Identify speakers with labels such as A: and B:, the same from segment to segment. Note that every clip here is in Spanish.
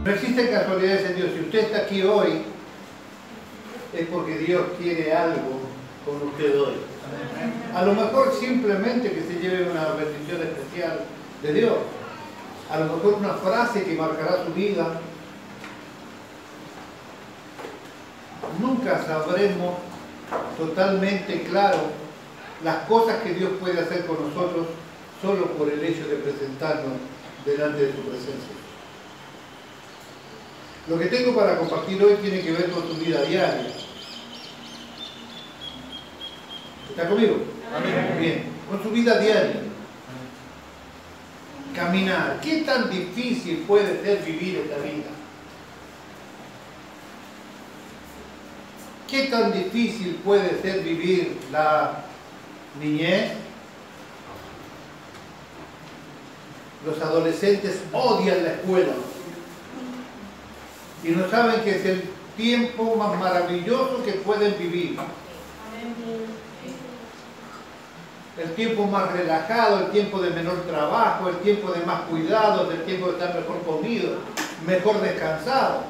A: No existen casualidades en Dios. Si usted está aquí hoy, es porque Dios quiere algo con usted hoy. A lo mejor simplemente que se lleve una bendición especial de Dios. A lo mejor una frase que marcará su vida. Nunca sabremos totalmente claro las cosas que Dios puede hacer con nosotros solo por el hecho de presentarnos delante de su presencia. Lo que tengo para compartir hoy tiene que ver con tu vida diaria. ¿Está conmigo? Amén. Bien, con su vida diaria. Caminar. ¿Qué tan difícil puede ser vivir esta vida? ¿Qué tan difícil puede ser vivir la niñez? Los adolescentes odian la escuela y no saben que es el tiempo más maravilloso que pueden vivir. El tiempo más relajado, el tiempo de menor trabajo, el tiempo de más cuidados, el tiempo de estar mejor comido, mejor descansado.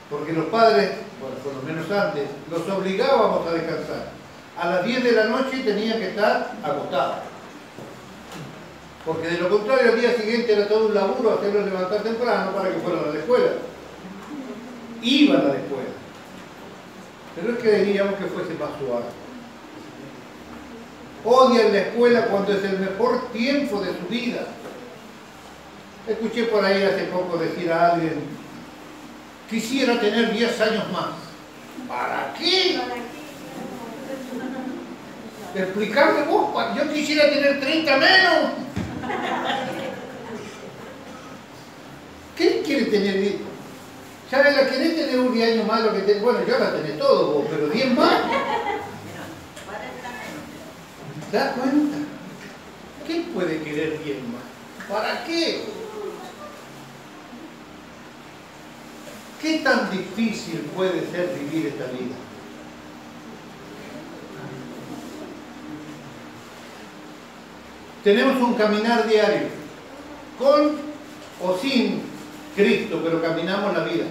A: Porque los padres, bueno, por lo menos antes, los obligábamos a descansar. A las 10 de la noche tenían que estar acostados. Porque de lo contrario, al día siguiente era todo un laburo hacerlos levantar temprano para que fueran a la escuela. Iban a la escuela. Pero es que queríamos que fuese más suave. Odian la escuela cuando es el mejor tiempo de su vida. Escuché por ahí hace poco decir a alguien: quisiera tener 10 años más. ¿Para qué? Explicarme vos, yo quisiera tener 30 menos. ¿Qué quiere tener 10? ¿Sabes? La querés tener un 10 años más lo que tenés. Bueno, yo la tenés todo vos, pero 10 más. ¿Te das cuenta? ¿Qué puede querer 10 más? ¿Para qué? ¿Qué tan difícil puede ser vivir esta vida? Tenemos un caminar diario, con o sin Cristo, pero caminamos la vida.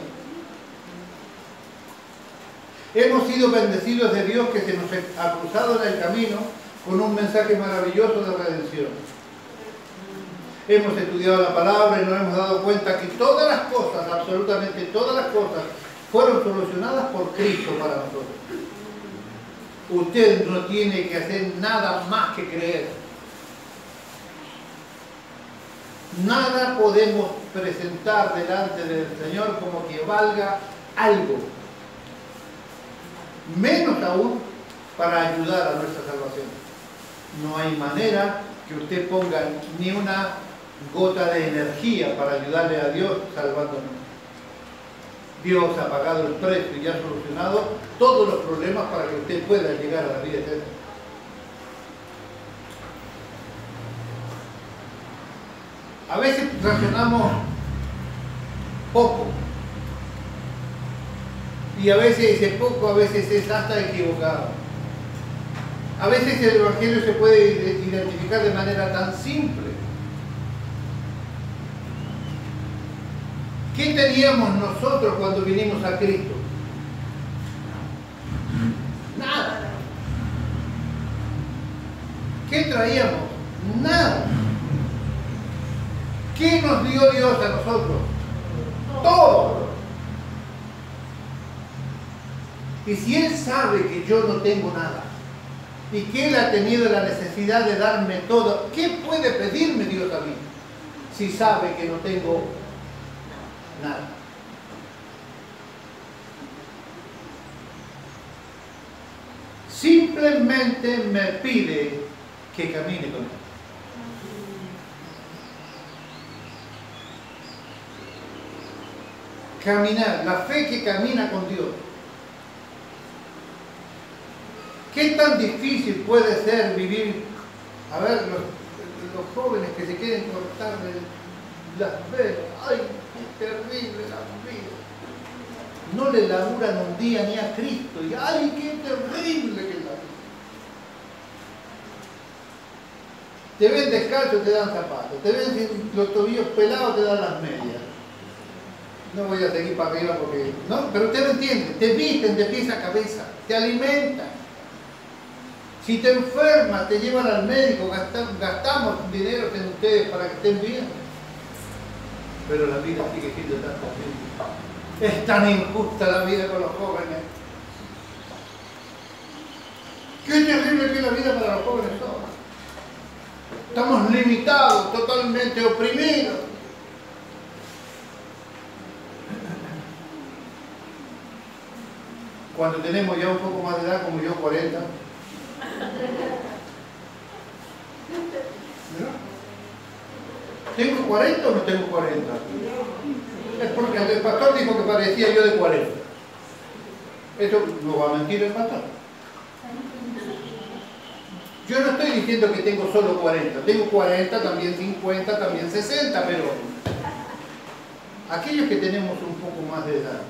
A: Hemos sido bendecidos de Dios que se nos ha cruzado en el camino con un mensaje maravilloso de redención. Hemos estudiado la palabra y nos hemos dado cuenta que todas las cosas, absolutamente todas las cosas, fueron solucionadas por Cristo para nosotros. Usted no tiene que hacer nada más que creer. Nada podemos presentar delante del Señor como que valga algo. Menos aún para ayudar a nuestra salvación. No hay manera que usted ponga ni una gota de energía para ayudarle a Dios salvándonos. Dios ha pagado el precio y ha solucionado todos los problemas para que usted pueda llegar a la vida eterna. A veces razonamos poco. Y a veces ese poco, a veces es hasta equivocado. A veces el Evangelio se puede identificar de manera tan simple. ¿Qué teníamos nosotros cuando vinimos a Cristo? Nada. ¿Qué traíamos? Nada. ¿Qué nos dio Dios a nosotros? Todo. Y si Él sabe que yo no tengo nada, y que Él ha tenido la necesidad de darme todo, ¿qué puede pedirme Dios a mí? Si sabe que no tengo nada. Simplemente me pide que camine con Él. Caminar, la fe que camina con Dios. ¿Qué tan difícil puede ser vivir? A ver, los jóvenes que se quieren cortar las venas. ¡Ay, qué terrible la vida! No le laburan un día ni a Cristo. Y ¡ay, qué terrible que es la vida! Te ven descalzo, te dan zapatos. Te ven sin los tobillos pelados, te dan las medias. No voy a seguir para arriba porque... No, pero usted me entiende, te visten de pies a cabeza, te alimentan. Si te enfermas, te llevan al médico, gastamos dinero en ustedes para que estén bien. Pero la vida sigue siendo tan terrible. Es tan injusta la vida con los jóvenes. Qué terrible que es la vida para los jóvenes ahora. Estamos limitados, totalmente oprimidos. Cuando tenemos ya un poco más de edad, como yo, 40. ¿Tengo 40 o no tengo 40? Es porque el pastor dijo que parecía yo de 40. Eso no va a mentir el pastor. Yo no estoy diciendo que tengo solo 40. Tengo 40, también 50, también 60, pero aquellos que tenemos un poco más de edad,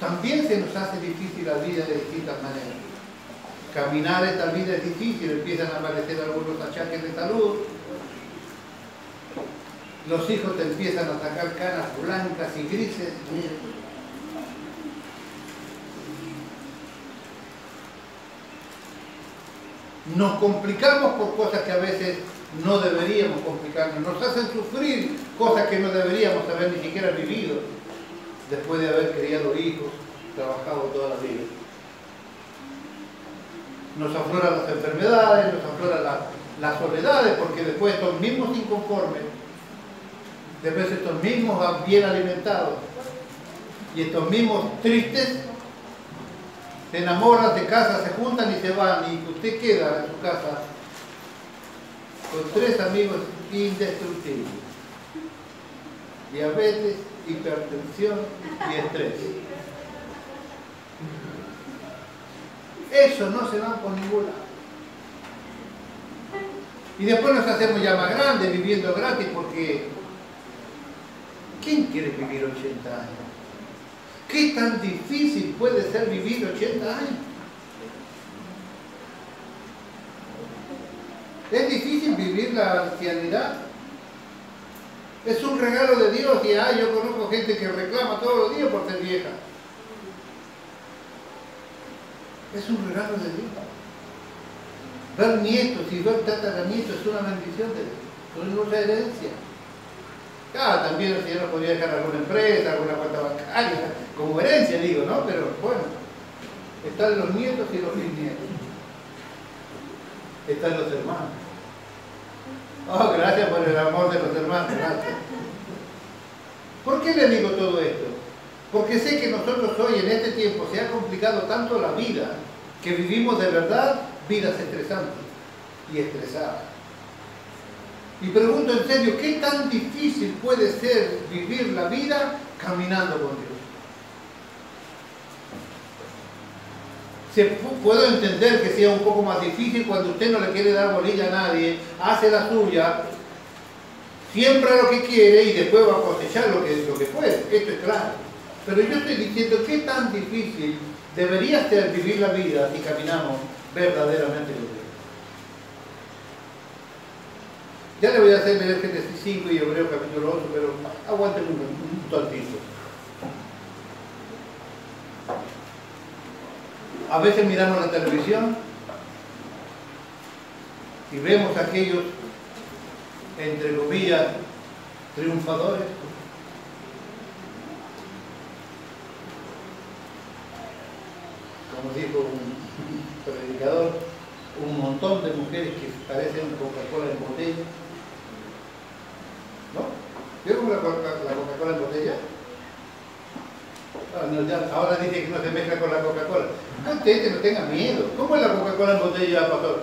A: también se nos hace difícil la vida de distintas maneras. Caminar esta vida es difícil, empiezan a aparecer algunos achaques de salud. Los hijos te empiezan a sacar canas blancas y grises. Nos complicamos por cosas que a veces no deberíamos complicarnos. Nos hacen sufrir cosas que no deberíamos haber ni siquiera vivido después de haber criado hijos, trabajado toda la vida. Nos afloran las enfermedades, nos afloran las soledades, porque después estos mismos inconformes, después estos mismos bien alimentados y estos mismos tristes se enamoran, se casan, se juntan y se van, y usted queda en su casa con 3 amigos indestructibles: diabetes, hipertensión y estrés. Eso no se va por ningún lado. Y después nos hacemos ya más grandes viviendo gratis, porque ¿quién quiere vivir 80 años? ¿Qué tan difícil puede ser vivir 80 años? ¿Es difícil vivir la ancianidad? Es un regalo de Dios, y yo conozco gente que reclama todos los días por ser vieja. Es un regalo de Dios. Ver nietos y ver tataranietos es una bendición de Dios, es una herencia. Claro, también el Señor nos podría dejar alguna empresa, alguna cuenta bancaria, como herencia digo, ¿no? Pero bueno, están los nietos y los bisnietos. Están los hermanos. Oh, gracias por el amor de los hermanos, gracias. ¿Por qué le digo todo esto? Porque sé que nosotros hoy, en este tiempo, se ha complicado tanto la vida, que vivimos de verdad vidas estresantes y estresadas. Y pregunto en serio, ¿qué tan difícil puede ser vivir la vida caminando con Dios? Puedo entender que sea un poco más difícil cuando usted no le quiere dar bolilla a nadie, hace la suya, siembra lo que quiere y después va a cosechar lo que puede. Esto es claro. Pero yo estoy diciendo, ¿qué tan difícil debería ser vivir la vida si caminamos verdaderamente con Dios? Ya le voy a hacer leer Génesis 5 y Hebreos capítulo 8, pero aguanten un tantito. A veces miramos la televisión y vemos a aquellos, entre comillas, triunfadores. Como dijo un predicador, un montón de mujeres que parecen Coca-Cola en botella. ¿No? ¿Vieron la Coca-Cola en botella? Ahora dice que no se mezcla con la Coca-Cola. No, ustedes no tengan miedo. ¿Cómo es la Coca-Cola en botella, pastor?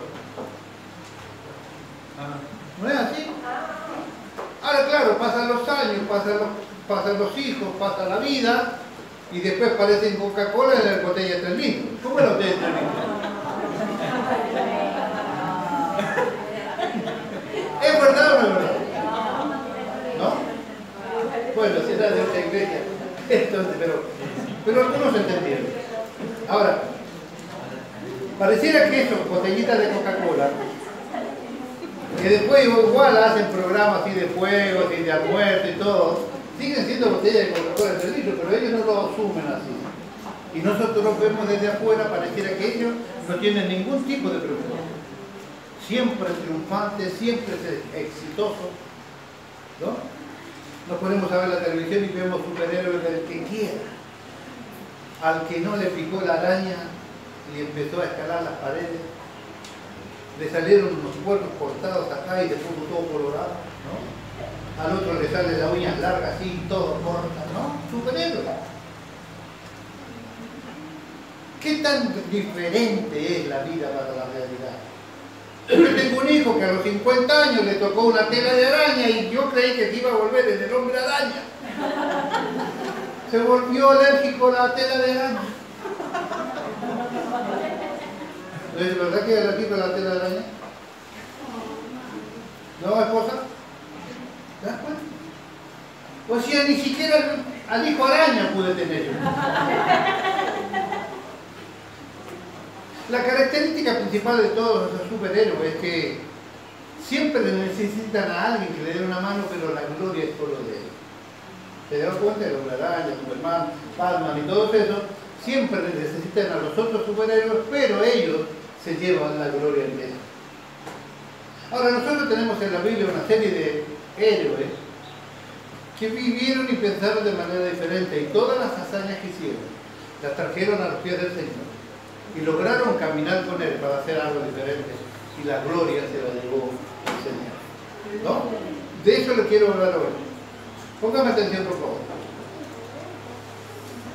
A: ¿No es así? Ahora, claro, pasan los años, pasan los hijos, pasa la vida, y después parecen Coca-Cola en la botella de 3 litros. ¿Cómo es la botella de 3 litros? ¿Es verdad o no es verdad? ¿No? Bueno, si era de otra iglesia. Entonces, pero algunos entendieron. Ahora, pareciera que eso, botellitas de Coca-Cola, que después igual hacen programas así de fuegos y de almuerzo y todo, Siguen siendo botellas de Coca-Cola de litro, pero ellos no lo asumen así. Y nosotros los vemos desde afuera, pareciera que ellos no tienen ningún tipo de preocupación. Siempre triunfantes, siempre exitosos, ¿no? Nos ponemos a ver la televisión y vemos superhéroes del que quiera. Al que no le picó la araña y empezó a escalar las paredes, le salieron unos cuernos cortados acá y le puso todo colorado, ¿no? Al otro le sale las uñas largas así, todo cortas, ¿no? Superhéroe. ¿Qué tan diferente es la vida para la realidad? Yo tengo un hijo que a los 50 años le tocó una tela de araña y yo creí que se iba a volver en el hombre araña. Se volvió alérgico a la tela de araña. ¿Es verdad que es alérgico a la tela de araña? ¿No, esposa? ¿Te das cuenta? O sea, ni siquiera al hijo araña pude tener yo. La característica principal de todos esos superhéroes es que siempre necesitan a alguien que le dé una mano, pero la gloria es solo de él. ¿Se dan cuenta? El hombre araña, Superman, Batman y todos esos siempre necesitan a los otros superhéroes, pero ellos se llevan la gloria en él. Ahora, nosotros tenemos en la Biblia una serie de héroes que vivieron y pensaron de manera diferente, y todas las hazañas que hicieron las trajeron a los pies del Señor y lograron caminar con Él para hacer algo diferente, y la gloria se la llevó el Señor, ¿no? De eso le quiero hablar hoy. Póngame atención, por favor.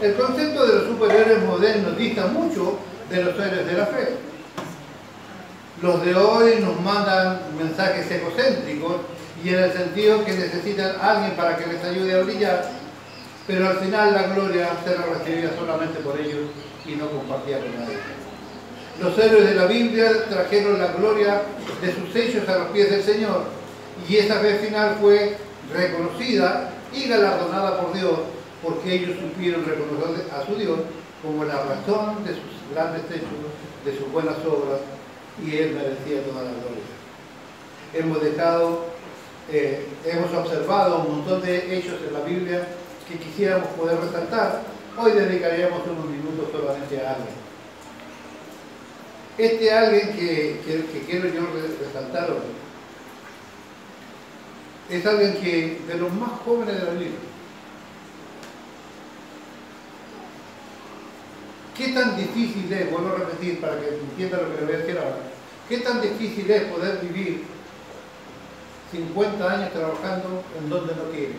A: El concepto de los superhéroes modernos dista mucho de los héroes de la fe. Los de hoy nos mandan mensajes egocéntricos y en el sentido que necesitan a alguien para que les ayude a brillar, pero al final la gloria será recibida solamente por ellos y no compartida con nadie. Los héroes de la Biblia trajeron la gloria de sus hechos a los pies del Señor, y esa vez final fue reconocida y galardonada por Dios, porque ellos supieron reconocer a su Dios como la razón de sus grandes hechos, de sus buenas obras, y Él merecía toda la gloria. Hemos observado un montón de hechos en la Biblia que quisiéramos poder resaltar. Hoy dedicaríamos unos minutos solamente a alguien. Este alguien que quiero yo resaltar hoy es alguien que de los más jóvenes de la Biblia. ¿Qué tan difícil es, vuelvo a repetir para que entienda lo que le voy a decir ahora, qué tan difícil es poder vivir 50 años trabajando en donde no quiere?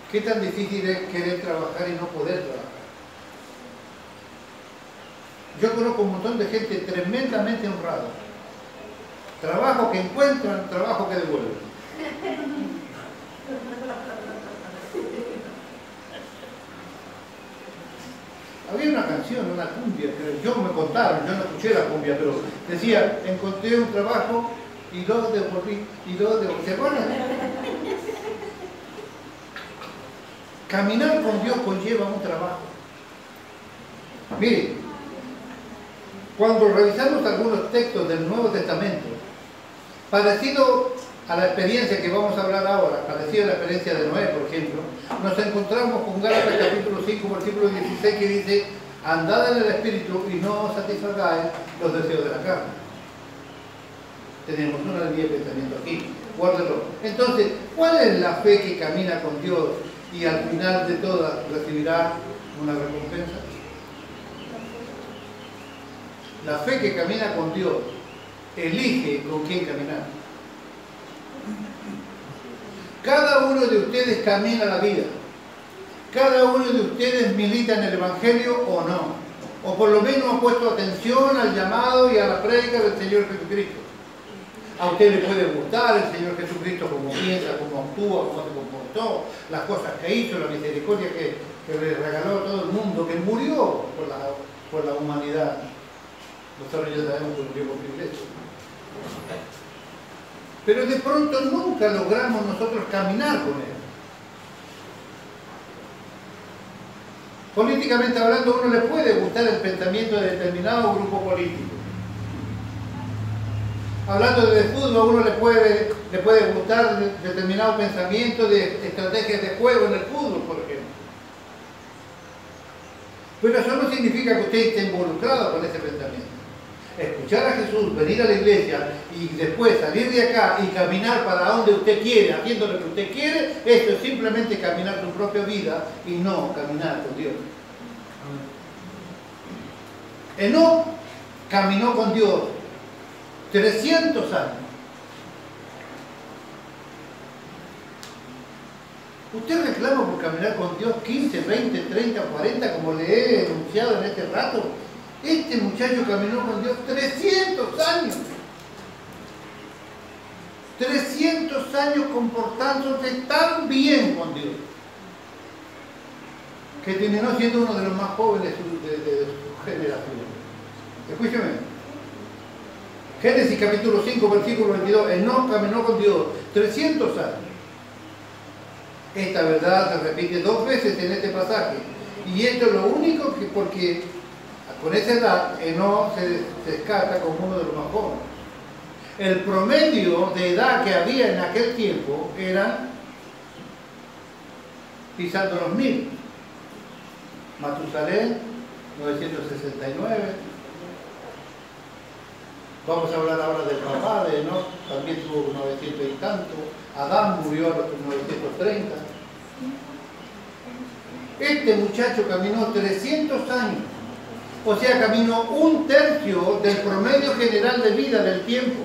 A: ¿Qué tan difícil es querer trabajar y no poder trabajar? Yo conozco un montón de gente tremendamente honrada. Trabajo que encuentran, trabajo que devuelven. Había una canción, una cumbia, que yo me contaron, yo no escuché la cumbia, pero decía, encontré un trabajo y lo devolví, y lo devolví. ¿Se acuerdan? Caminar con Dios conlleva un trabajo. Miren, cuando revisamos algunos textos del Nuevo Testamento, parecido a la experiencia que vamos a hablar ahora, parecido a la experiencia de Noé, por ejemplo, nos encontramos con Gálatas capítulo 5, versículo 16, que dice, andad en el Espíritu y no satisfagáis los deseos de la carne. Tenemos una línea de pensamiento aquí, guárdelo. Entonces, ¿cuál es la fe que camina con Dios y al final de todas recibirá una recompensa? La fe que camina con Dios elige con quién caminar. Cada uno de ustedes camina la vida. Cada uno de ustedes milita en el Evangelio o no. O por lo menos ha puesto atención al llamado y a la prédica del Señor Jesucristo. A usted le puede gustar el Señor Jesucristo, como piensa, como actúa, como se comportó, las cosas que hizo, la misericordia que le regaló a todo el mundo, que murió por la humanidad. Nosotros ya sabemos que murió por privilegio. Pero de pronto nunca logramos nosotros caminar con Él. Políticamente hablando, a uno le puede gustar el pensamiento de determinado grupo político. Hablando de fútbol, a uno le puede gustar determinado pensamiento de estrategias de juego en el fútbol, por ejemplo. Pero eso no significa que usted esté involucrado con ese pensamiento. Escuchar a Jesús, venir a la iglesia y después salir de acá y caminar para donde usted quiere, haciendo lo que usted quiere, esto es simplemente caminar su propia vida y no caminar con Dios. Enoc caminó con Dios 300 años. ¿Usted reclama por caminar con Dios 15, 20, 30, 40, como le he enunciado en este rato? Este muchacho caminó con Dios 300 años. 300 años comportándose tan bien con Dios, que terminó siendo uno de los más jóvenes de su generación. Escúcheme. Génesis capítulo 5, versículo 22. Enoc caminó con Dios 300 años. Esta verdad se repite 2 veces en este pasaje. Y esto es lo único que, porque con esa edad Enoc se descarta como uno de los más jóvenes. El promedio de edad que había en aquel tiempo era pisando los 1000. Matusalén, 969. Vamos a hablar ahora del papá de Enoc, también tuvo 900 y tanto. Adán murió a los 930. Este muchacho caminó 300 años. O sea, caminó 1/3 del promedio general de vida del tiempo.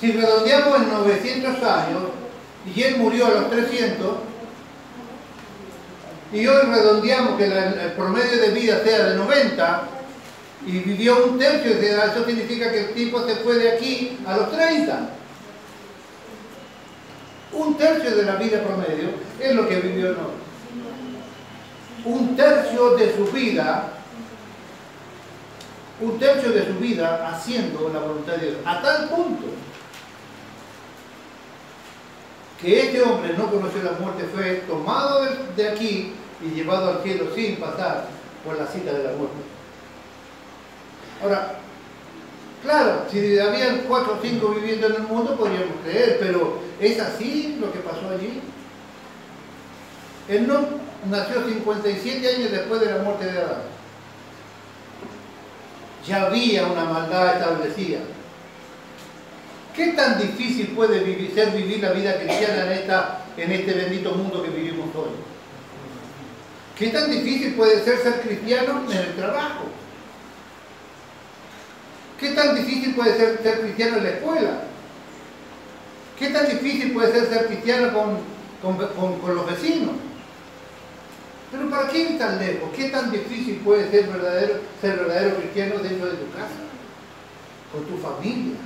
A: Si redondeamos en 900 años, y él murió a los 300, y hoy redondeamos que el promedio de vida sea de 90, y vivió 1/3 de edad, eso significa que el tipo se fue de aquí a los 30. 1/3 de la vida promedio es lo que vivió Enoc. 1/3 de su vida, 1/3 de su vida haciendo la voluntad de Dios, a tal punto que este hombre no conoció la muerte, fue tomado de aquí y llevado al cielo sin pasar por la cita de la muerte. Ahora, claro, si habían 4 o 5 viviendo en el mundo podríamos creer, pero ¿es así lo que pasó allí? Enoc nació 57 años después de la muerte de Adán. Ya había una maldad establecida. ¿Qué tan difícil puede ser vivir la vida cristiana en este bendito mundo que vivimos hoy? ¿Qué tan difícil puede ser cristiano en el trabajo? ¿Qué tan difícil puede ser cristiano en la escuela? ¿Qué tan difícil puede ser cristiano con los vecinos? Pero ¿para qué ir tan lejos? ¿Qué tan difícil puede ser verdadero cristiano dentro de tu casa? Con tu familia,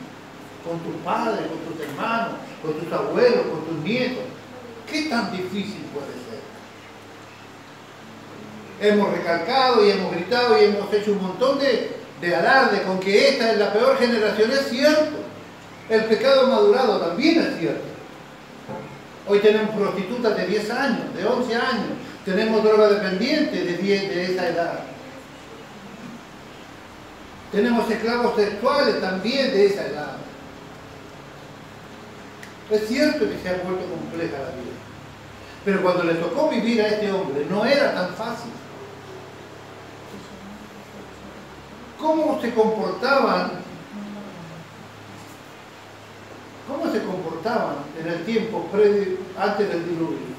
A: con tus padres, con tus hermanos, con tus abuelos, con tus nietos. ¿Qué tan difícil puede ser? Hemos recalcado y hemos gritado y hemos hecho un montón de alarde con que esta es la peor generación. Es cierto. El pecado madurado también es cierto. Hoy tenemos prostitutas de 10 años, de 11 años. Tenemos drogodependientes de esa edad. Tenemos esclavos sexuales también de esa edad. Es cierto que se ha vuelto compleja la vida. Pero cuando le tocó vivir a este hombre no era tan fácil. ¿Cómo se comportaban en el tiempo antes del diluvio?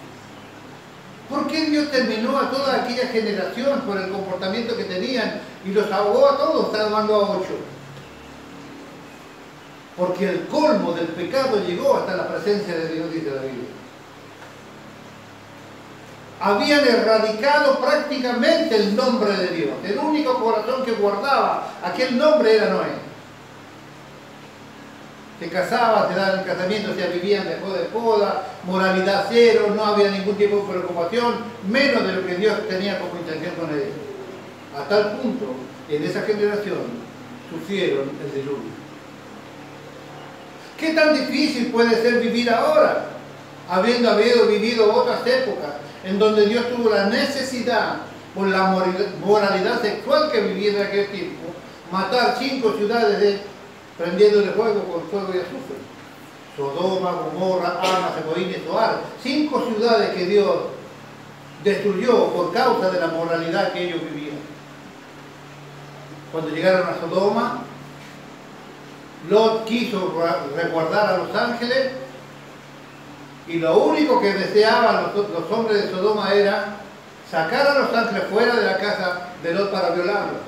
A: ¿Por qué Dios terminó a toda aquella generación por el comportamiento que tenían y los ahogó a todos, salvando a 8? Porque el colmo del pecado llegó hasta la presencia de Dios, dice la Biblia. Habían erradicado prácticamente el nombre de Dios. El único corazón que guardaba aquel nombre era Noé. Se casaban, se daban el casamiento, se vivían de poda, moralidad cero, no había ningún tipo de preocupación, menos de lo que Dios tenía como intención con ellos. A tal punto, en esa generación, sufrieron el diluvio. ¿Qué tan difícil puede ser vivir ahora, habiendo vivido otras épocas, en donde Dios tuvo la necesidad, por la moralidad sexual que vivía en aquel tiempo, matar 5 ciudades prendiéndole fuego con fuego y azufre. Sodoma, Gomorra, Ama, Seboín y Zoar. 5 ciudades que Dios destruyó por causa de la moralidad que ellos vivían. Cuando llegaron a Sodoma, Lot quiso resguardar a los ángeles y lo único que deseaban los hombres de Sodoma era sacar a los ángeles fuera de la casa de Lot para violarlos.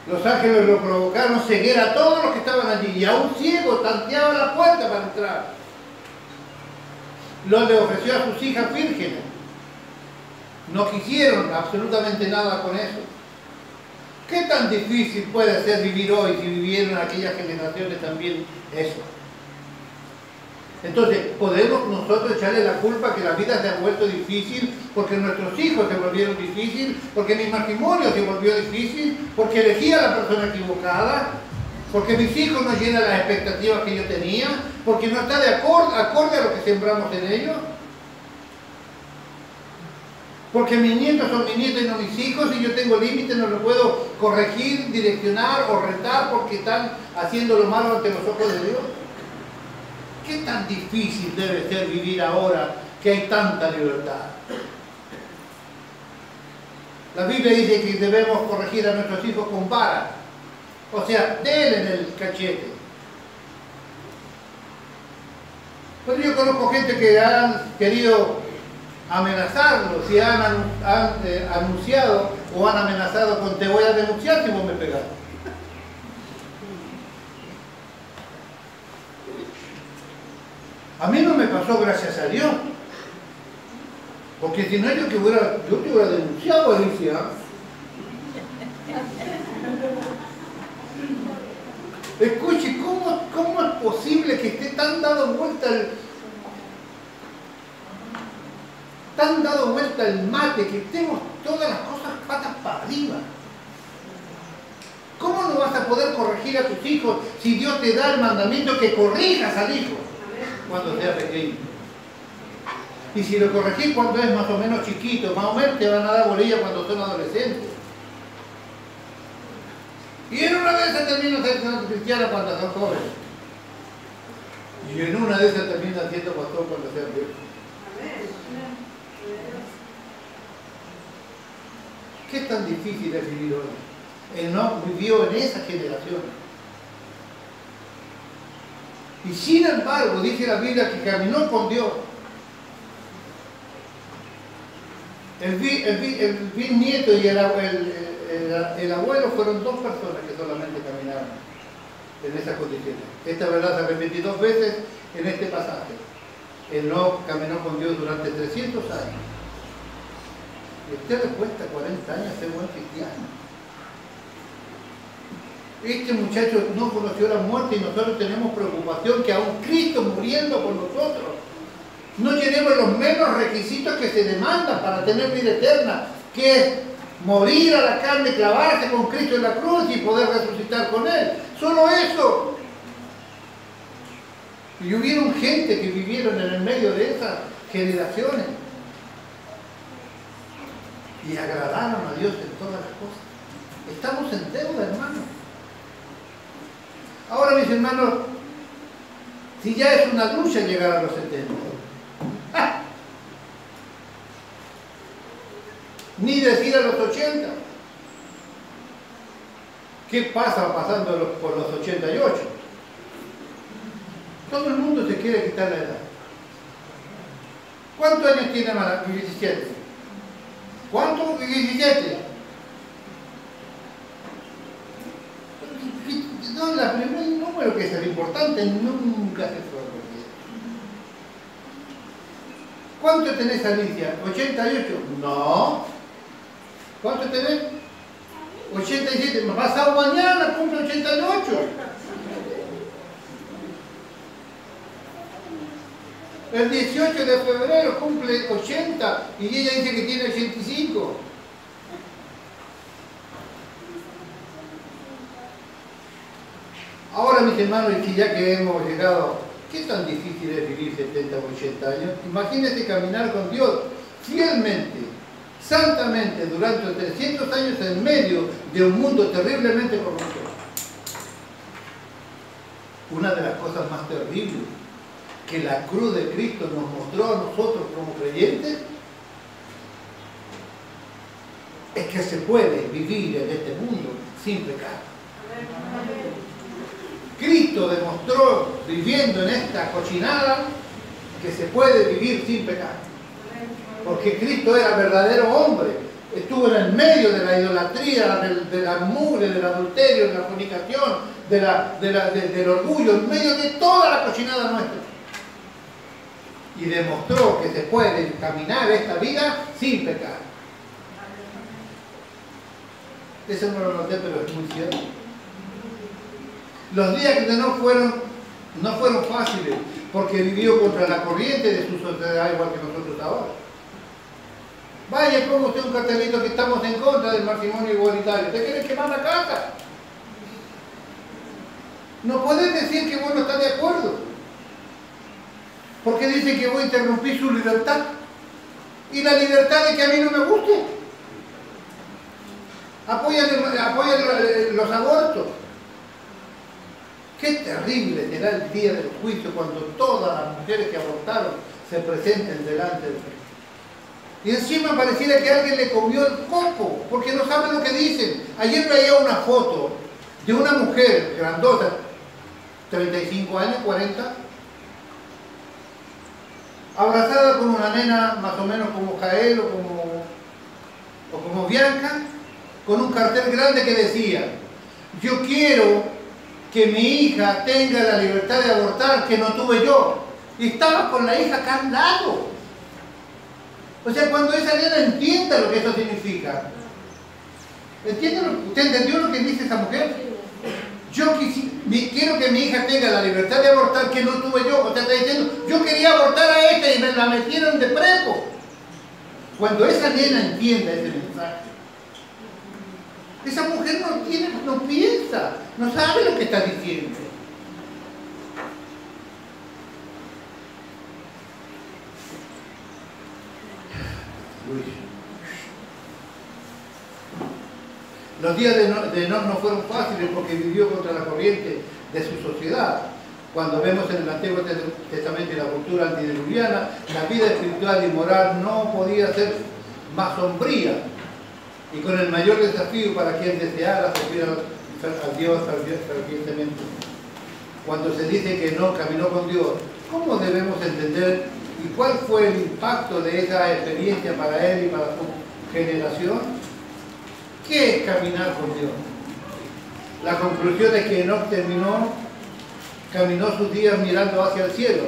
A: Los ángeles lo provocaron ceguera a todos los que estaban allí y a un ciego tanteaba la puerta para entrar. Lot le ofreció a sus hijas vírgenes. No quisieron absolutamente nada con eso. ¿Qué tan difícil puede ser vivir hoy si vivieron aquellas generaciones también eso? Entonces, ¿podemos nosotros echarle la culpa que la vida se ha vuelto difícil porque nuestros hijos se volvieron difíciles, porque mi matrimonio se volvió difícil, porque elegí a la persona equivocada, porque mis hijos no llenan las expectativas que yo tenía, porque no está de acorde a lo que sembramos en ellos? Porque mis nietos son mis nietos y no mis hijos, y yo tengo límites, no los puedo corregir, direccionar o retar porque están haciendo lo malo ante los ojos de Dios. ¿Qué tan difícil debe ser vivir ahora que hay tanta libertad? La Biblia dice que debemos corregir a nuestros hijos con vara, o sea, denle en el cachete. Pero yo conozco gente que han querido amenazarlos y han anunciado o han amenazado con: te voy a denunciar si vos me pegás. A mí no me pasó, gracias a Dios, porque si no yo te hubiera denunciado, Alicia. Escuche, ¿cómo es posible que esté tan dado vuelta el mate, que estemos todas las cosas patas para arriba? ¿Cómo no vas a poder corregir a tus hijos si Dios te da el mandamiento que corrijas al hijo cuando sea pequeño? Y si lo corregís cuando es más o menos chiquito, más o menos te van a dar bolilla cuando son adolescentes. Y en una de esas termina siendo cristiana cuando son jóvenes. Y en una de esas termina siendo pastor cuando sean viejos. ¿Qué tan difícil es vivir hoy? Él no vivió en esa generación. Y sin embargo, dice la Biblia que caminó con Dios. El bisnieto y el abuelo fueron 2 personas que solamente caminaron en esas condiciones. Esta verdad se repite 2 veces en este pasaje. Enoc caminó con Dios durante 300 años. Y a usted le cuesta 40 años ser buen cristiano. Este muchacho no conoció la muerte y nosotros tenemos preocupación que aún Cristo muriendo por nosotros no llenemos los menos requisitos que se demandan para tener vida eterna, que es morir a la carne, clavarse con Cristo en la cruz y poder resucitar con Él. Solo eso. Y hubieron gente que vivieron en el medio de esas generaciones y agradaron a Dios en todas las cosas. Estamos en deuda, hermanos. Ahora, mis hermanos, si ya es una lucha llegar a los 70, ni decir a los 80. ¿Qué pasa pasando por los 88? Todo el mundo se quiere quitar la edad. ¿Cuántos años tiene Mara? 17. ¿Cuántos? 17. No, el número que es el importante nunca se fue. ¿Cuánto tenés, Alicia? ¿88? No. ¿Cuánto tenés? 87. Pasado mañana cumple 88. El 18 de febrero cumple 80 y ella dice que tiene 85. Ahora, mis hermanos, y ya que hemos llegado, ¿qué tan difícil es vivir 70 o 80 años? Imagínate caminar con Dios fielmente, santamente, durante 300 años en medio de un mundo terriblemente corrupto. una de las cosas más terribles que la cruz de Cristo nos mostró a nosotros como creyentes es que se puede vivir en este mundo sin pecado. Cristo demostró, viviendo en esta cochinada, que se puede vivir sin pecado. Porque Cristo era verdadero hombre. Estuvo en el medio de la idolatría, de la mugre, del adulterio, de la fornicación, del orgullo, en medio de toda la cochinada nuestra. Y demostró que se puede caminar esta vida sin pecado. Eso no lo noté, pero es muy cierto. Los días que no fueron fáciles, porque vivió contra la corriente de su sociedad igual que nosotros ahora. Vaya, ponga usted un cartelito que estamos en contra del matrimonio igualitario. ¿Usted quiere quemar la casa? No podés decir que vos no estás de acuerdo, porque dice que voy a interrumpir su libertad. ¿Y la libertad de que a mí no me guste? Apoyan los abortos. Qué terrible será el día del juicio cuando todas las mujeres que abortaron se presenten delante de Dios. Y encima pareciera que alguien le comió el coco, porque no sabe lo que dicen. Ayer veía una foto de una mujer grandota, 35 años, 40, abrazada con una nena más o menos como Jael o como Bianca, con un cartel grande que decía: yo quiero que mi hija tenga la libertad de abortar que no tuve yo. Y estaba con la hija acá al lado. O sea, cuando esa nena entienda lo que eso significa. ¿Usted entendió lo que dice esa mujer? Yo quiero que mi hija tenga la libertad de abortar que no tuve yo. O sea, está diciendo, yo quería abortar a esta y me la metieron de prepo. Cuando esa nena entienda ese mensaje, esa mujer no piensa, no sabe lo que está diciendo. Los días de Enoc no fueron fáciles porque vivió contra la corriente de su sociedad. Cuando vemos en el Antiguo Testamento y la cultura antediluviana, la vida espiritual y moral no podía ser más sombría y con el mayor desafío para quien deseara servir a Dios fervientemente. Cuando se dice que no caminó con Dios, ¿cómo debemos entender y cuál fue el impacto de esa experiencia para él y para su generación? ¿Qué es caminar con Dios? La conclusión es que Enoc caminó sus días mirando hacia el cielo.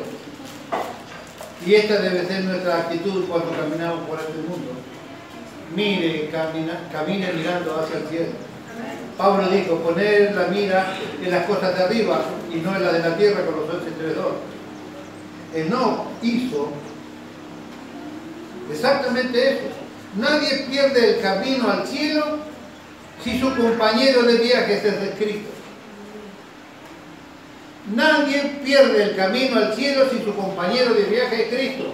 A: Y esta debe ser nuestra actitud cuando caminamos por este mundo. Camine mirando hacia el cielo. Pablo dijo, poner la mira en las cosas de arriba y no en la de la tierra, con los 8:3. Enoc hizo exactamente eso. Nadie pierde el camino al cielo si su compañero de viaje es Cristo. Nadie pierde el camino al cielo si su compañero de viaje es Cristo.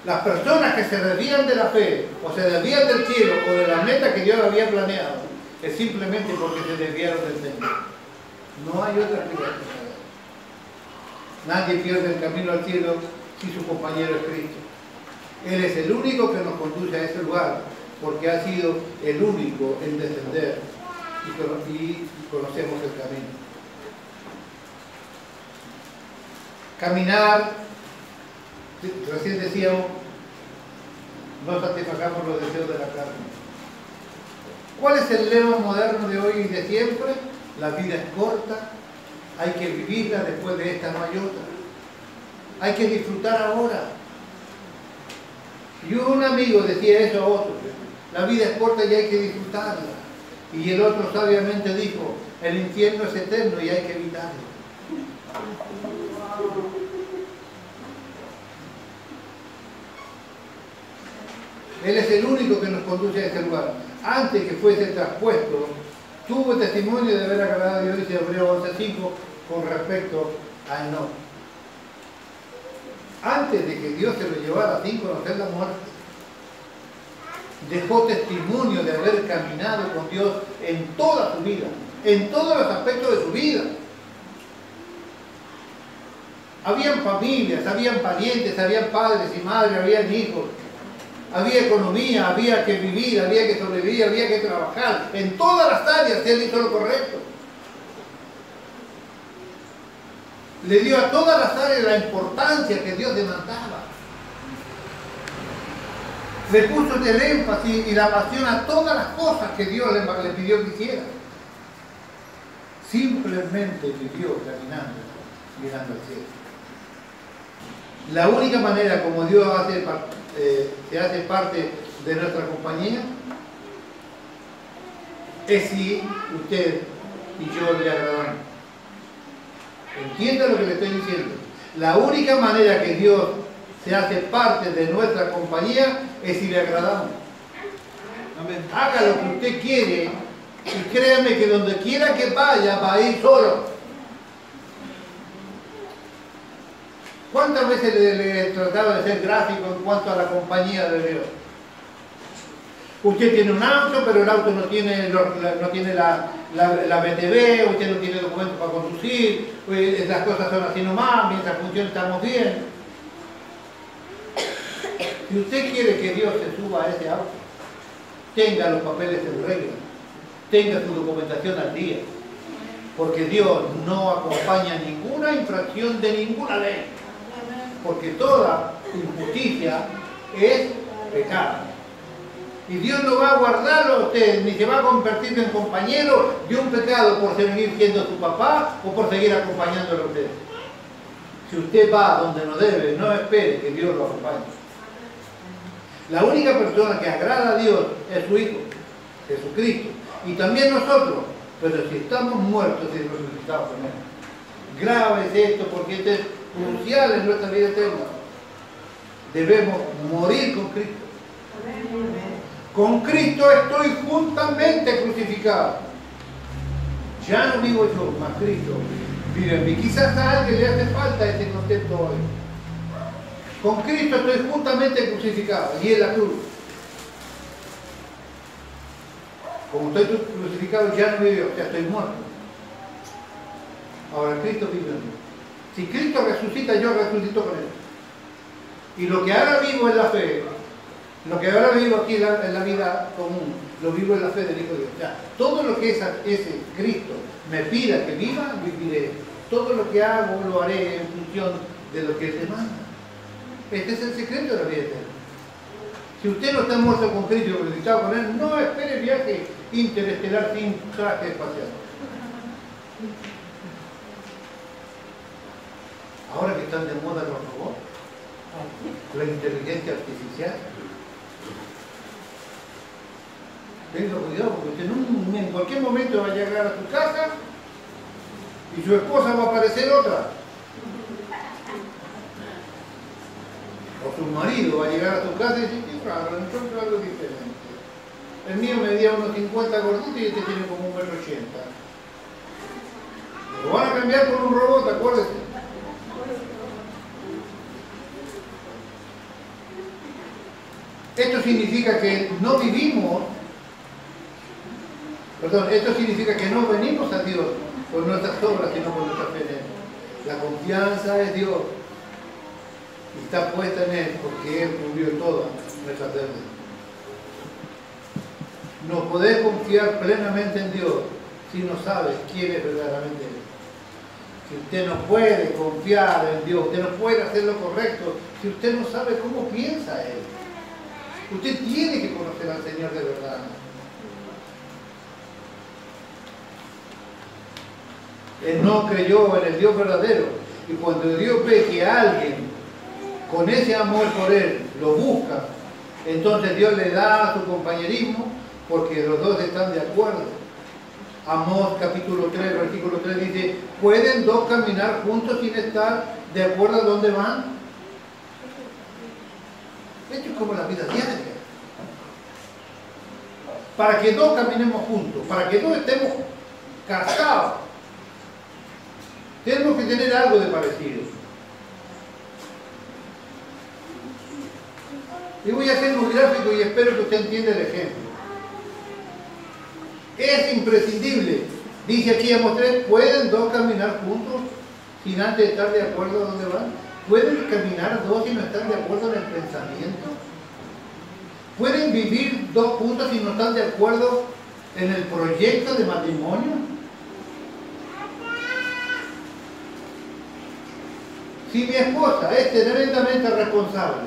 A: Las personas que se desvían de la fe o se desvían del cielo o de la meta que Dios había planeado es simplemente porque se desviaron del Señor. No hay otra explicación. Nadie pierde el camino al cielo si su compañero es Cristo. Él es el único que nos conduce a ese lugar, porque ha sido el único en descender y conocemos el camino. Caminar, recién decíamos, no satisfagamos los deseos de la carne. ¿Cuál es el lema moderno de hoy y de siempre? La vida es corta, hay que vivirla, después de esta no hay otra. Hay que disfrutar ahora. Y un amigo decía eso a otro, la vida es corta y hay que disfrutarla. Y el otro sabiamente dijo, el infierno es eterno y hay que evitarlo. Él es el único que nos conduce a ese lugar. Antes que fuese traspuesto, tuvo testimonio de haber agradado a Dios, dice Hebreos 11:5, con respecto a Enoc. Antes de que Dios se lo llevara sin conocer la muerte, dejó testimonio de haber caminado con Dios en toda su vida, en todos los aspectos de su vida. Habían familias, habían parientes, habían padres y madres, habían hijos. Había economía, había que vivir, había que sobrevivir, había que trabajar. En todas las áreas él hizo lo correcto. Le dio a todas las áreas la importancia que Dios demandaba. Le puso el énfasis y la pasión a todas las cosas que Dios le pidió que hiciera. Simplemente vivió caminando, mirando al cielo. La única manera como Dios se hace parte de nuestra compañía es si usted y yo le agradamos. ¿Entiende lo que le estoy diciendo? La única manera que Dios se hace parte de nuestra compañía es si le agradamos. Amén. Haga lo que usted quiere y créame que donde quiera que vaya va a ir solo. ¿Cuántas veces le trataba de ser gráfico en cuanto a la compañía de Dios? Usted tiene un auto, pero el auto no tiene la BTV, usted no tiene documentos para conducir, pues las cosas son así nomás, mientras funciona estamos bien. Si usted quiere que Dios se suba a ese auto, tenga los papeles en regla, tenga su documentación al día, porque Dios no acompaña ninguna infracción de ninguna ley, porque toda injusticia es pecado. Y Dios no va a guardarlo a usted, ni se va a convertir en compañero de un pecado por seguir siendo su papá o por seguir acompañándolo a usted. Si usted va donde no debe, no espere que Dios lo acompañe. La única persona que agrada a Dios es su Hijo, Jesucristo. Y también nosotros, pero si estamos muertos y resucitados con Él. Grave es esto porque esto es crucial en nuestra vida eterna. Debemos morir con Cristo. Con Cristo estoy juntamente crucificado. Ya no vivo yo, mas Cristo vive en mí. Quizás a alguien le hace falta ese concepto hoy. Con Cristo estoy juntamente crucificado y en la cruz. Como estoy crucificado ya no vivo, o sea, estoy muerto. Ahora Cristo vive en mí. Si Cristo resucita, yo resucito con Él. Y lo que ahora vivo en la fe, lo que ahora vivo aquí en la vida común, lo vivo en la fe del Hijo de Dios. Ya, todo lo que ese Cristo me pida que viva, viviré. Todo lo que hago lo haré en función de lo que Él demanda. Este es el secreto de la vida eterna. Si usted no está muerto con Cristo y resucitado con Él, no espere viaje interestelar sin traje espacial. Ahora que están de moda los robots, la inteligencia artificial, tenga cuidado porque usted en cualquier momento va a llegar a su casa y su esposa va a aparecer otra. O su marido va a llegar a tu casa y decir, qué raro, encuentro algo diferente. El mío medía unos 50 gorditos y este tiene como 1,80 m. Lo van a cambiar por un robot, acuérdense. Esto significa que no vivimos, esto significa que no venimos a Dios por nuestras obras, sino por nuestra fe en Él. La confianza es Dios. Y está puesta en Él porque Él cubrió todas nuestras deudas. No podés confiar plenamente en Dios si no sabes quién es verdaderamente Él. Si usted no puede confiar en Dios, usted no puede hacer lo correcto, si usted no sabe cómo piensa Él. Usted tiene que conocer al Señor de verdad. Él no creyó en el Dios verdadero. Y cuando Dios ve que alguien con ese amor por Él lo busca, entonces Dios le da su compañerismo porque los dos están de acuerdo. Amós capítulo 3, versículo 3 dice, ¿pueden dos caminar juntos sin estar de acuerdo a dónde van? Esto es como la vida diaria. Para que dos caminemos juntos, para que dos estemos casados, tenemos que tener algo de parecido. Y voy a hacer un gráfico y espero que usted entienda el ejemplo. Es imprescindible, dice aquí Amós 3, ¿pueden dos caminar juntos sin antes estar de acuerdo a dónde van? ¿Pueden caminar dos y no estar de acuerdo en el pensamiento? ¿Pueden vivir dos juntos y no están de acuerdo en el proyecto de matrimonio? Si mi esposa es tremendamente responsable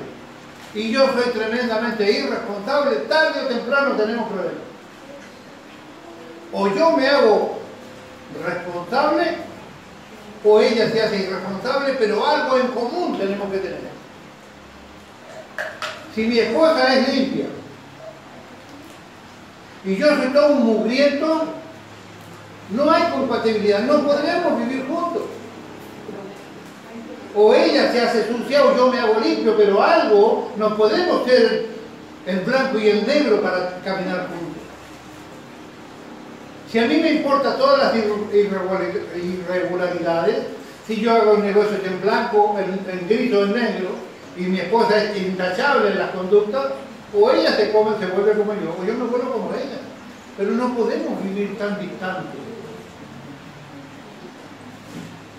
A: y yo soy tremendamente irresponsable, tarde o temprano tenemos problemas. O yo me hago responsable o ella se hace irresponsable, pero algo en común tenemos que tener. Si mi esposa es limpia y yo soy todo un mugriento, no hay compatibilidad, no podremos vivir juntos. O ella se hace sucia o yo me hago limpio, pero algo, no podemos ser el blanco y el negro para caminar juntos. Si a mí me importan todas las irregularidades, si yo hago un negocio en blanco, en gris o en negro, y mi esposa es intachable en las conductas, o ella se vuelve como yo, o yo me vuelvo como ella. Pero no podemos vivir tan distantes.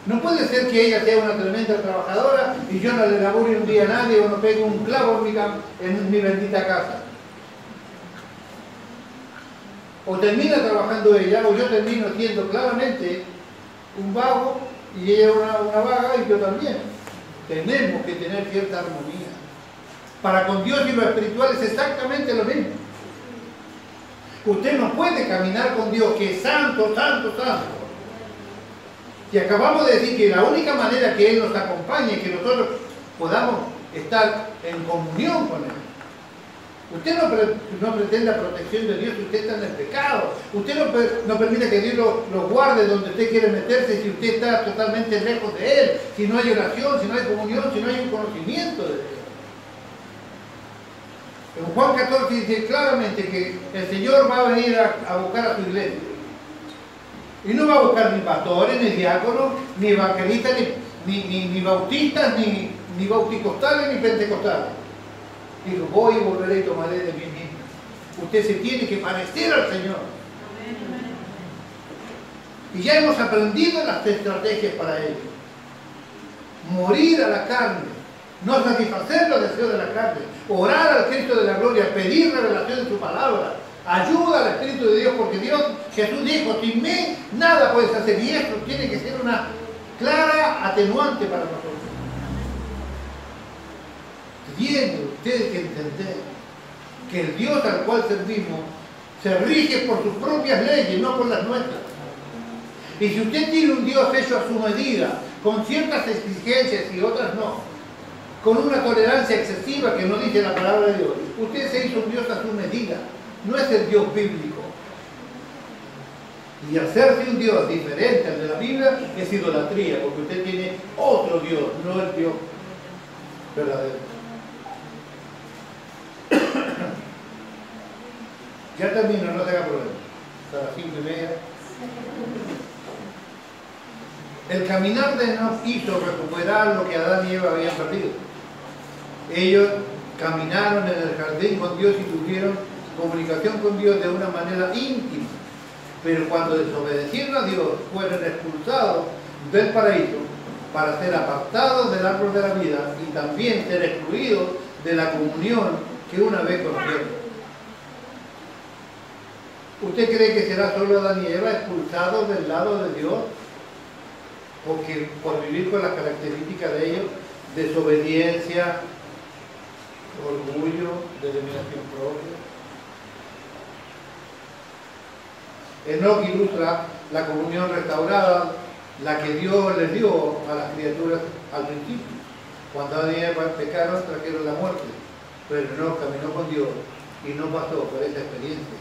A: No puede ser que ella sea una tremenda trabajadora y yo no le labore un día a nadie o no pegue un clavo en mi bendita casa. O termina trabajando ella, o yo termino siendo claramente un vago y ella una vaga y yo también. Tenemos que tener cierta armonía. Para con Dios y lo espiritual es exactamente lo mismo. Usted no puede caminar con Dios, que es santo, santo, santo. Y acabamos de decir que la única manera que Él nos acompañe, que nosotros podamos estar en comunión con Él. Usted no pretende la protección de Dios si usted está en el pecado. Usted no permite que Dios lo guarde donde usted quiere meterse si usted está totalmente lejos de Él, si no hay oración, si no hay comunión, si no hay un conocimiento de Dios. En Juan 14 dice claramente que el Señor va a venir a buscar a su iglesia. Y no va a buscar ni pastores, ni diáconos, ni evangelistas, ni bautistas, ni bauticostales, ni pentecostales. Dijo, voy y volveré y tomaré de mí mismo. Usted se tiene que parecer al Señor. Y ya hemos aprendido las estrategias para ello. Morir a la carne, no satisfacer los deseos de la carne, orar al Cristo de la gloria, pedir revelación de su palabra, ayuda al Espíritu de Dios, porque Jesús dijo, sin mí nada puedes hacer, y esto tiene que ser una clara atenuante para nosotros. Tienen ustedes que entender que el Dios al cual servimos se rige por sus propias leyes, no por las nuestras. Y si usted tiene un Dios hecho a su medida, con ciertas exigencias y otras no, con una tolerancia excesiva que no dice la palabra de Dios, usted se hizo un Dios a su medida, no es el Dios bíblico. Y hacerse un Dios diferente al de la Biblia es idolatría, porque usted tiene otro Dios, no el Dios verdadero. Ya termino, no te haga problema. Hasta las 5:30. El caminar de Enoc hizo recuperar lo que Adán y Eva habían perdido. Ellos caminaron en el jardín con Dios y tuvieron comunicación con Dios de una manera íntima. Pero cuando desobedecieron a Dios, fueron expulsados del paraíso para ser apartados del árbol de la vida y también ser excluidos de la comunión que una vez conocieron. ¿Usted cree que será solo Adán y Eva expulsados del lado de Dios? Porque por vivir con las características de ellos, desobediencia, orgullo, determinación propia. Enoc ilustra la comunión restaurada, la que Dios les dio a las criaturas al principio. Cuando Adán y Eva pecaron, trajeron la muerte. Pero Enoc caminó con Dios y no pasó por esa experiencia.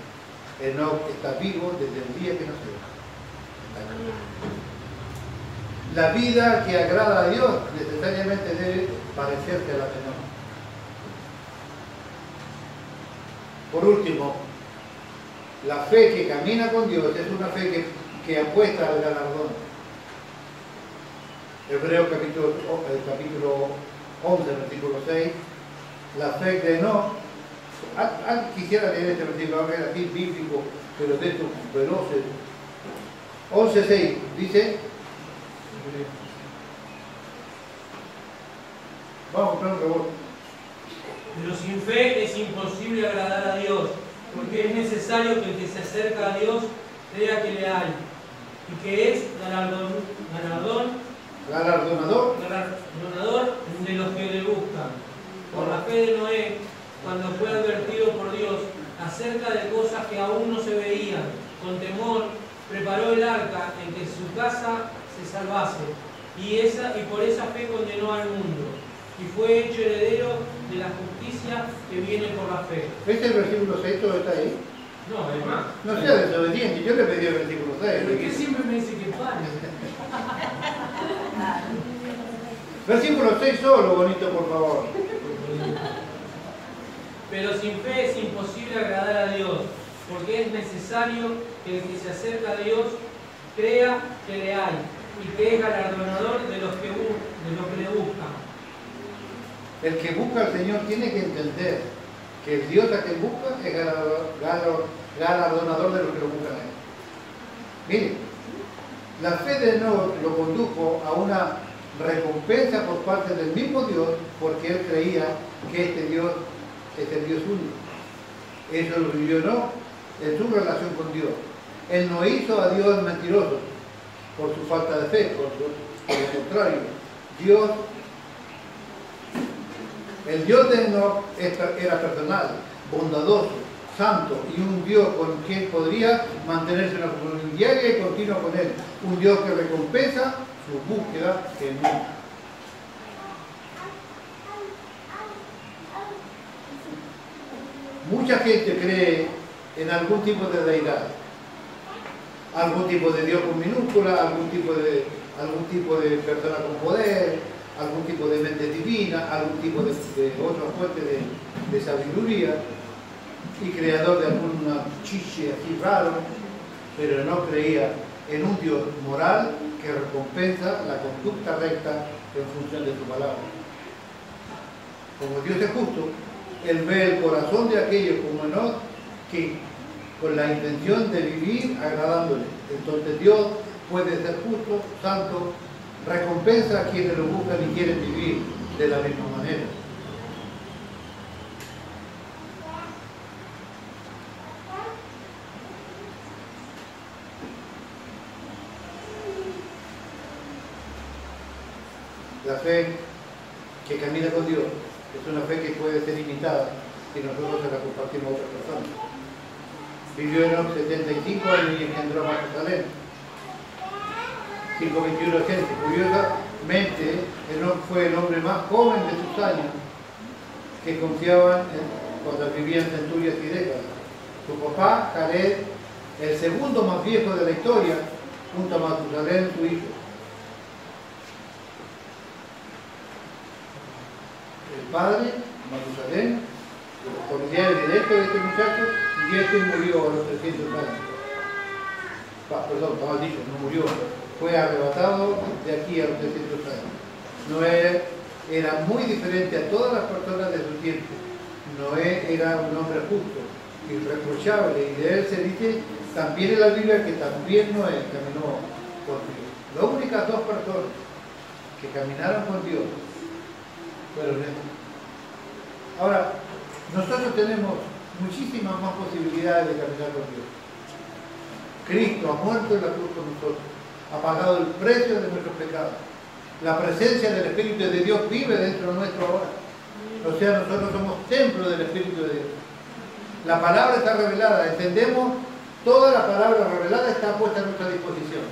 A: Enoc está vivo desde el día que nació. La vida que agrada a Dios necesariamente debe parecerse a la de Enoc. Por último, la fe que camina con Dios es una fe que apuesta al galardón. Hebreos capítulo 11, versículo 6. La fe de Enoc. Quisiera leer este versículo, ahora es así bíblico, pero de estos 11:6 dice: 11:6 Vamos a comprar un rebote.
B: Pero sin fe es imposible agradar a Dios, porque es necesario que el que se acerca a Dios crea que le hay, y que es galardonador de los que le buscan. Por la fe de Noé, cuando fue advertido por Dios acerca de cosas que aún no se veían, con temor preparó el arca en que su casa se salvase, y por esa fe condenó al mundo, y fue hecho heredero de la justicia que viene por la fe.
A: ¿Este es el versículo 6? ¿Todo está ahí?
B: No, es más.
A: No sea desobediente, yo le pedí el versículo 6.
B: ¿Por qué siempre me dice que pare?
A: Versículo 6 solo, bonito, por favor.
B: Pero sin fe es imposible agradar a Dios, porque es necesario que el que se acerca a Dios crea que le hay, y que es galardonador de los que le buscan.
A: El que busca al Señor tiene que entender que el Dios a quien busca es galardonador de los que lo buscan a Él. Miren, la fe de Enoc lo condujo a una recompensa por parte del mismo Dios, porque él creía que este Dios es el Dios único. Eso lo vivió Enoc en su relación con Dios. Él no hizo a Dios mentiroso por su falta de fe, por lo contrario. El Dios de Enoc era personal, bondadoso, santo, y un Dios con quien podría mantenerse una comunión diaria y continua con Él. Un Dios que recompensa su búsqueda genuina. Mucha gente cree en algún tipo de deidad, algún tipo de Dios con minúscula, algún tipo de persona con poder, algún tipo de mente divina, algún tipo de otra fuente de sabiduría y creador de alguna chiche así raro, pero no creía en un Dios moral que recompensa la conducta recta en función de su palabra. Como Dios es justo, Él ve el corazón de aquellos como Enoc que con la intención de vivir agradándole. Entonces Dios puede ser justo, santo, recompensa a quienes lo buscan y quieren vivir de la misma manera. La fe que camina con Dios es una fe que puede ser imitada si nosotros se la compartimos a otras personas. Vivió Enoc 75 años y engendró a Matusalén. 521 de Génesis. Curiosamente, Enoc fue el hombre más joven de sus años que confiaban cuando vivían centurias y décadas. Su papá, Jared, el segundo más viejo de la historia, junto a Matusalén, su hijo. El padre, Matusalén, el familiar directo de este muchacho, y este murió a los 300 años. Perdón, estaba mal dicho, no murió, fue arrebatado de aquí a los 300 años. Noé era muy diferente a todas las personas de su tiempo. Noé era un hombre justo, irreprochable, y de él se dice también en la Biblia que también Noé caminó con Dios. Las únicas dos personas que caminaron con Dios fueron estos. Ahora, nosotros tenemos muchísimas más posibilidades de caminar con Dios. Cristo ha muerto en la cruz por nosotros, ha pagado el precio de nuestros pecados. La presencia del Espíritu de Dios vive dentro de nuestro ahora. O sea, nosotros somos templo del Espíritu de Dios. La palabra está revelada, entendemos, toda la palabra revelada está puesta a nuestra disposición.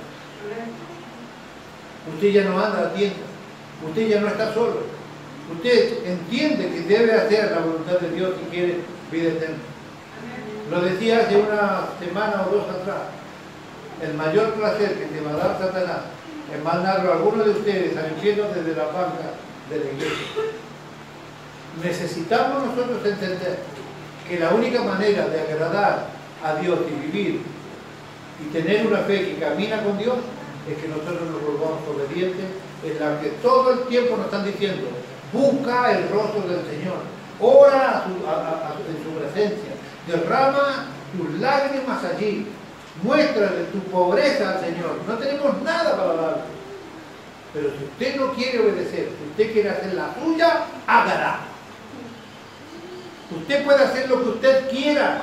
A: Usted ya no anda a tiendas, usted ya no está solo. Usted entiende que debe hacer la voluntad de Dios si quiere vida eterna. Lo decía hace una semana o dos atrás. El mayor placer que te va a dar Satanás es mandarlo a alguno de ustedes al infierno desde la banca de la iglesia. Necesitamos nosotros entender que la única manera de agradar a Dios y vivir y tener una fe que camina con Dios es que nosotros nos volvamos obedientes, en la que todo el tiempo nos están diciendo: busca el rostro del Señor, ora en su presencia, derrama tus lágrimas allí, muéstrale tu pobreza al Señor. No tenemos nada para darle. Pero si usted no quiere obedecer, si usted quiere hacer la suya, hágala. Usted puede hacer lo que usted quiera.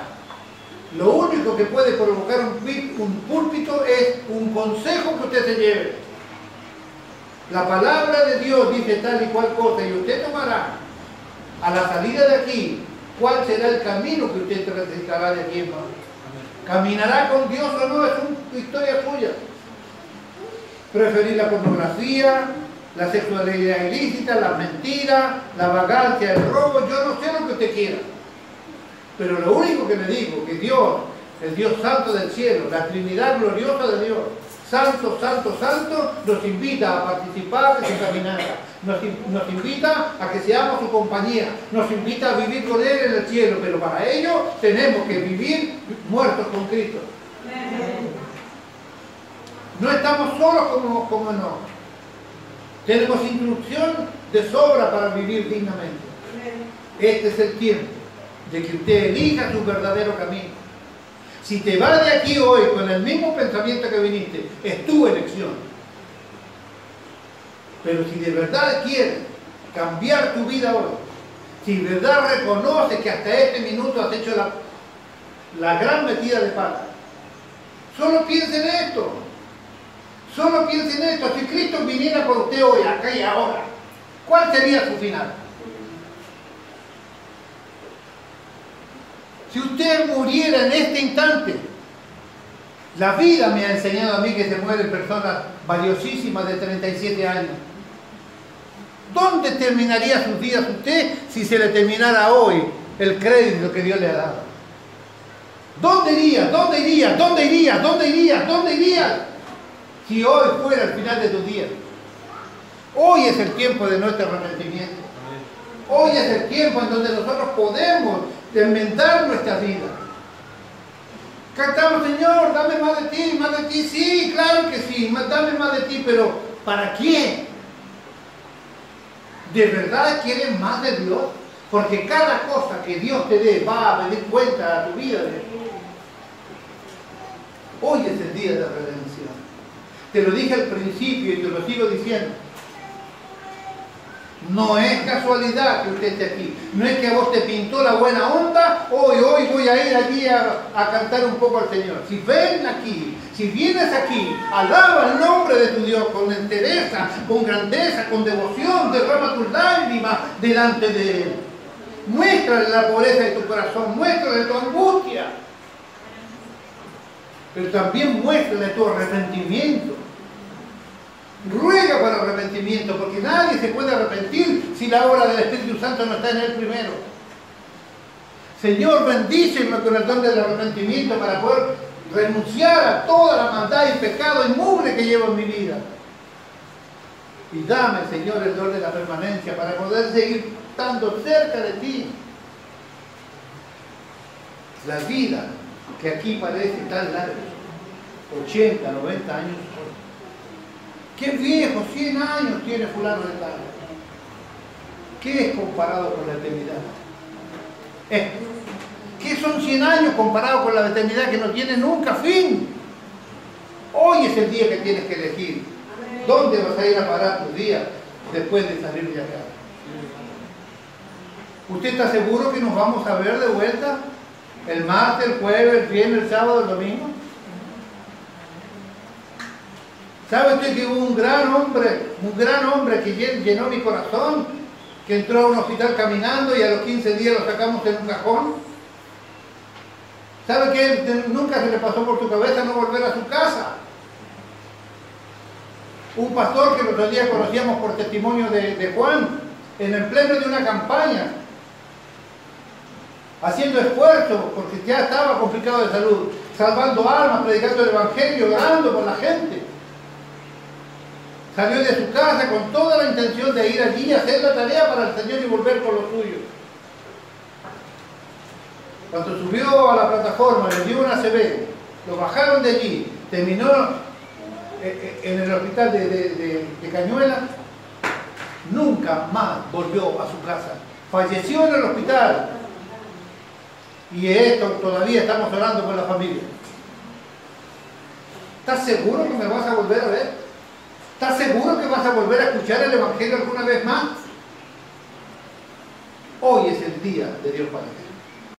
A: Lo único que puede provocar un púlpito es un consejo que usted se lleve. La palabra de Dios dice tal y cual cosa y usted tomará a la salida de aquí cuál será el camino que usted transitará de aquí en más. ¿Caminará con Dios o no? Es una historia suya. Preferir la pornografía, la sexualidad ilícita, la mentira, la vagancia, el robo, yo no sé lo que usted quiera. Pero lo único que le digo, que Dios, el Dios santo del cielo, la Trinidad gloriosa de Dios, santo, santo, santo, nos invita a participar de su caminata, nos invita a que seamos su compañía, nos invita a vivir con Él en el cielo, pero para ello tenemos que vivir muertos con Cristo. No estamos solos como no. Tenemos instrucción de sobra para vivir dignamente. Este es el tiempo de que usted elija su verdadero camino. Si te vas de aquí hoy con el mismo pensamiento que viniste, es tu elección. Pero si de verdad quieres cambiar tu vida hoy, si de verdad reconoces que hasta este minuto has hecho la gran metida de pata, solo piensa en esto. Solo piensa en esto. Si Cristo viniera por usted hoy, acá y ahora, ¿cuál sería su final? Si usted muriera en este instante, la vida me ha enseñado a mí que se mueren personas valiosísimas de 37 años. ¿Dónde terminaría sus días usted si se le terminara hoy el crédito que Dios le ha dado? ¿Dónde iría? ¿Dónde iría? ¿Dónde iría? ¿Dónde iría? ¿Dónde iría? Si hoy fuera el final de tus días. Hoy es el tiempo de nuestro arrepentimiento. Hoy es el tiempo en donde nosotros podemos enmendar nuestra vida. Cantamos, Señor, dame más de ti, más de ti. Sí, claro que sí, dame más de ti, pero ¿para quién? ¿De verdad quieres más de Dios? Porque cada cosa que Dios te dé va a pedir cuenta a tu vida. Hoy es el día de la redención. Te lo dije al principio y te lo sigo diciendo. No es casualidad que usted esté aquí. No es que a vos te pintó la buena onda. Hoy voy a ir allí a cantar un poco al Señor. Si ven aquí, si vienes aquí, alaba el nombre de tu Dios con entereza, con grandeza, con devoción, derrama tus lágrimas delante de Él. Muéstrale la pobreza de tu corazón, muéstrale tu angustia. Pero también muéstrale tu arrepentimiento. Ruega por arrepentimiento, porque nadie se puede arrepentir si la obra del Espíritu Santo no está en él primero. Señor, bendíceme con el don del arrepentimiento para poder renunciar a toda la maldad y pecado inmune que llevo en mi vida. Y dame, Señor, el don de la permanencia para poder seguir estando cerca de ti. La vida que aquí parece tan larga, 80, 90 años. ¡Qué viejo! 100 años tiene fulano de tal. ¿Qué es comparado con la eternidad? ¿Qué son 100 años comparado con la eternidad que no tiene nunca fin? Hoy es el día que tienes que elegir. ¿Dónde vas a ir a parar tus días después de salir de acá? ¿Usted está seguro que nos vamos a ver de vuelta? ¿El martes, el jueves, el viernes, el sábado, el domingo? ¿Sabe usted que hubo un gran hombre que llenó mi corazón, que entró a un hospital caminando y a los 15 días lo sacamos en un cajón? ¿Sabe que nunca se le pasó por su cabeza no volver a su casa? Un pastor que los otros días conocíamos por testimonio de Juan, en el pleno de una campaña, haciendo esfuerzo porque ya estaba complicado de salud, salvando almas, predicando el evangelio, orando por la gente. Salió de su casa con toda la intención de ir allí y hacer la tarea para el Señor y volver por lo suyo. Cuando subió a la plataforma, le dio una ACV, lo bajaron de allí, terminó en el hospital de Cañuelas, nunca más volvió a su casa. Falleció en el hospital. Y esto todavía estamos orando por la familia. ¿Estás seguro que me vas a volver a ver? ¿Estás seguro que vas a volver a escuchar el Evangelio alguna vez más? Hoy es el día de Dios para ti.